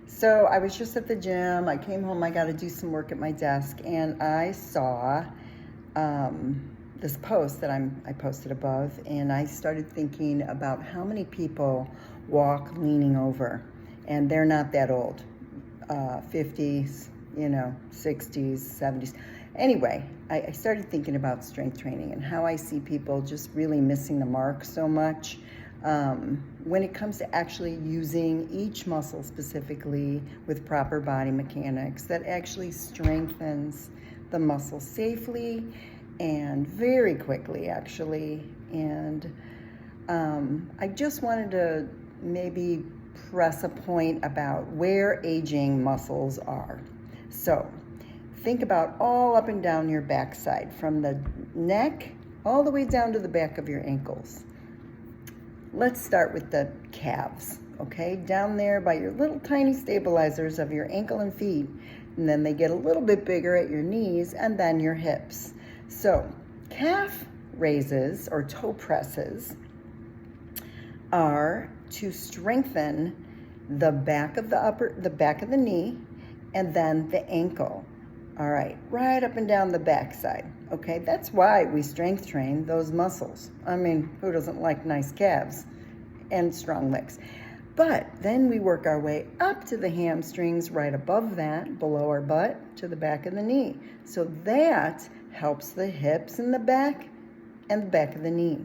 So I was just at the gym. I came home. I got to do some work at my desk, and I saw this post that I posted above, and I started thinking about how many people walk leaning over, and they're not that old, 50s, 60s, 70s. Anyway, I started thinking about strength training and how I see people just really missing the mark so much. When it comes to actually using each muscle specifically with proper body mechanics that actually strengthens the muscle safely and very quickly, actually. And I just wanted to maybe press a point about where aging muscles are. So think about all up and down your backside, from the neck all the way down to the back of your ankles. Let's start with the calves, okay? Down there by your little tiny stabilizers of your ankle and feet, and then they get a little bit bigger at your knees and then your hips. So calf raises or toe presses are to strengthen the back of the back of the knee and then the ankle. All right, right up and down the backside. Okay, that's why we strength train those muscles. I mean, who doesn't like nice calves and strong legs? But then we work our way up to the hamstrings, right above that, below our butt, to the back of the knee. So that helps the hips and the back of the knee.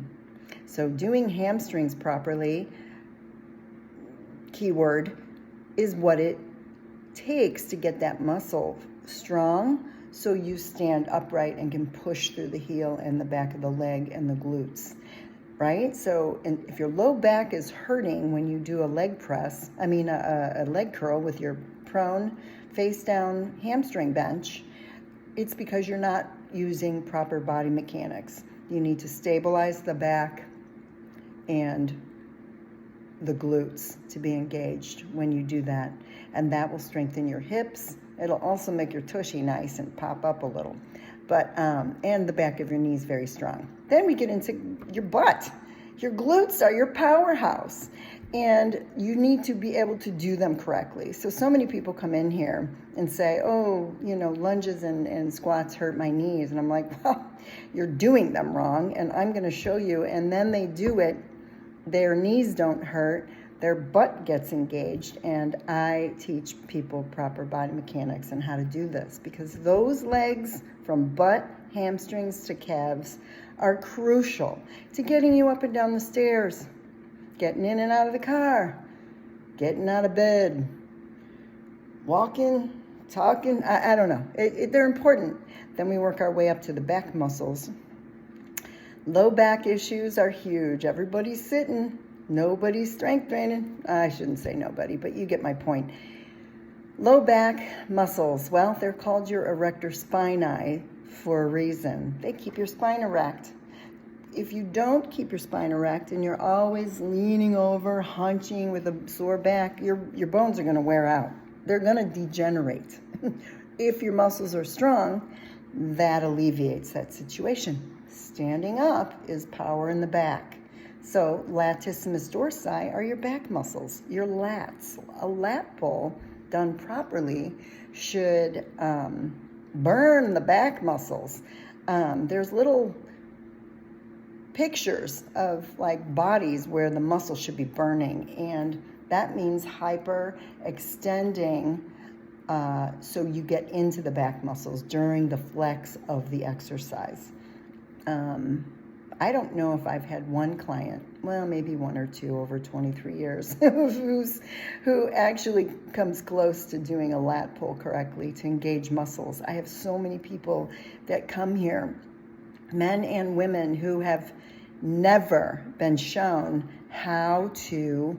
So doing hamstrings properly, keyword, is what it takes to get that muscle strong so you stand upright and can push through the heel and the back of the leg and the glutes, right? So if your low back is hurting when you do a leg curl with your prone face down hamstring bench, it's because you're not using proper body mechanics. You need to stabilize the back and the glutes to be engaged when you do that. And that will strengthen your hips. It'll also make your tushy nice and pop up a little. But and the back of your knees very strong. Then we get into your butt. Your glutes are your powerhouse. And you need to be able to do them correctly. So many people come in here and say, oh, lunges and squats hurt my knees. And I'm like, well, you're doing them wrong. And I'm going to show you. And then they do it. Their knees don't hurt. Their butt gets engaged. And I teach people proper body mechanics and how to do this, because those legs from butt, hamstrings to calves are crucial to getting you up and down the stairs, getting in and out of the car, getting out of bed, walking, talking. I don't know. They're important. Then we work our way up to the back muscles. Low back issues are huge. Everybody's sitting. Nobody's strength training. I shouldn't say nobody, but you get my point. Low back muscles, well, they're called your erector spinae for a reason. They keep your spine erect. If you don't keep your spine erect and you're always leaning over, hunching with a sore back, your bones are going to wear out. They're going to degenerate. If your muscles are strong, that alleviates that situation. Standing up is power in the back. So latissimus dorsi are your back muscles, your lats. A lat pull done properly should burn the back muscles. There's little pictures of like bodies where the muscle should be burning, and that means hyper extending so you get into the back muscles during the flex of the exercise. I don't know if I've had one client, well, maybe one or two over 23 years, who actually comes close to doing a lat pull correctly to engage muscles. I have so many people that come here, men and women, who have never been shown how to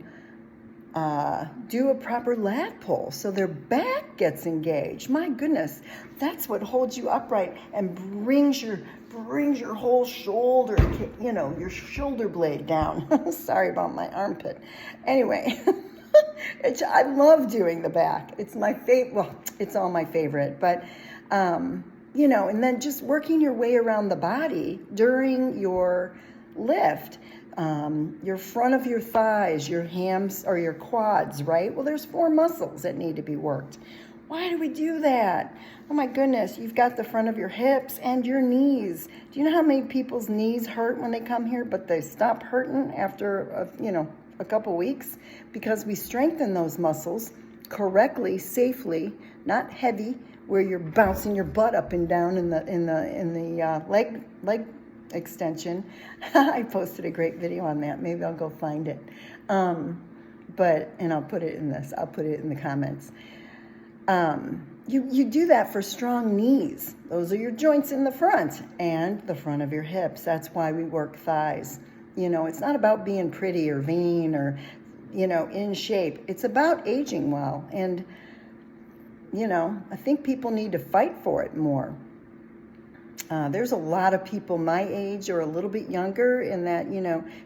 do a proper lat pull so their back gets engaged. My goodness, that's what holds you upright and brings your whole shoulder, your shoulder blade down. Sorry about my armpit. Anyway, I love doing the back. It's my favorite. Well, it's all my favorite, but and then just working your way around the body during your lift your front of your thighs, your hams, or your quads, right? Well, there's 4 muscles that need to be worked. Why do we do that? Oh my goodness, you've got the front of your hips and your knees. Do you know how many people's knees hurt when they come here, but they stop hurting after, a couple weeks? Because we strengthen those muscles correctly, safely, not heavy, where you're bouncing your butt up and down in the leg extension. I posted a great video on that. Maybe I'll go find it. And I'll put it in this. I'll put it in the comments. You do that for strong knees. Those are your joints in the front and the front of your hips. That's why we work thighs. It's not about being pretty or vain or, in shape. It's about aging well. And, I think people need to fight for it more. There's a lot of people my age or a little bit younger in that,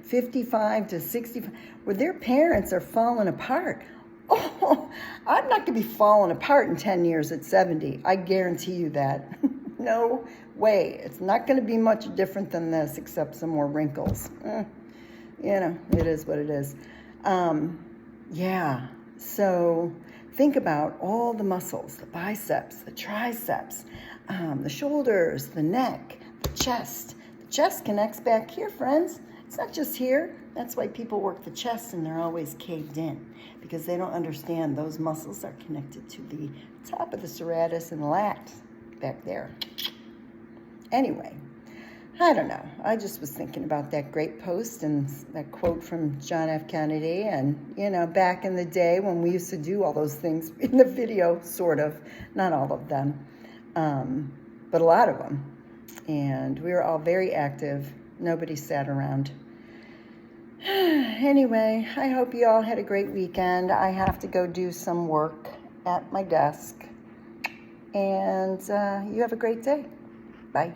55 to 65, where their parents are falling apart. Oh, I'm not going to be falling apart in 10 years at 70. I guarantee you that. No way. It's not going to be much different than this, except some more wrinkles. It is what it is. Yeah. So think about all the muscles, the biceps, the triceps, the shoulders, the neck, the chest. The chest connects back here, friends. It's not just here. That's why people work the chest and they're always caved in, because they don't understand those muscles are connected to the top of the serratus and lats back there. Anyway, I don't know. I just was thinking about that great post and that quote from John F. Kennedy. And, back in the day when we used to do all those things in the video, sort of, not all of them, but a lot of them. And we were all very active. Nobody sat around. Anyway, I hope you all had a great weekend. I have to go do some work at my desk. And you have a great day. Bye.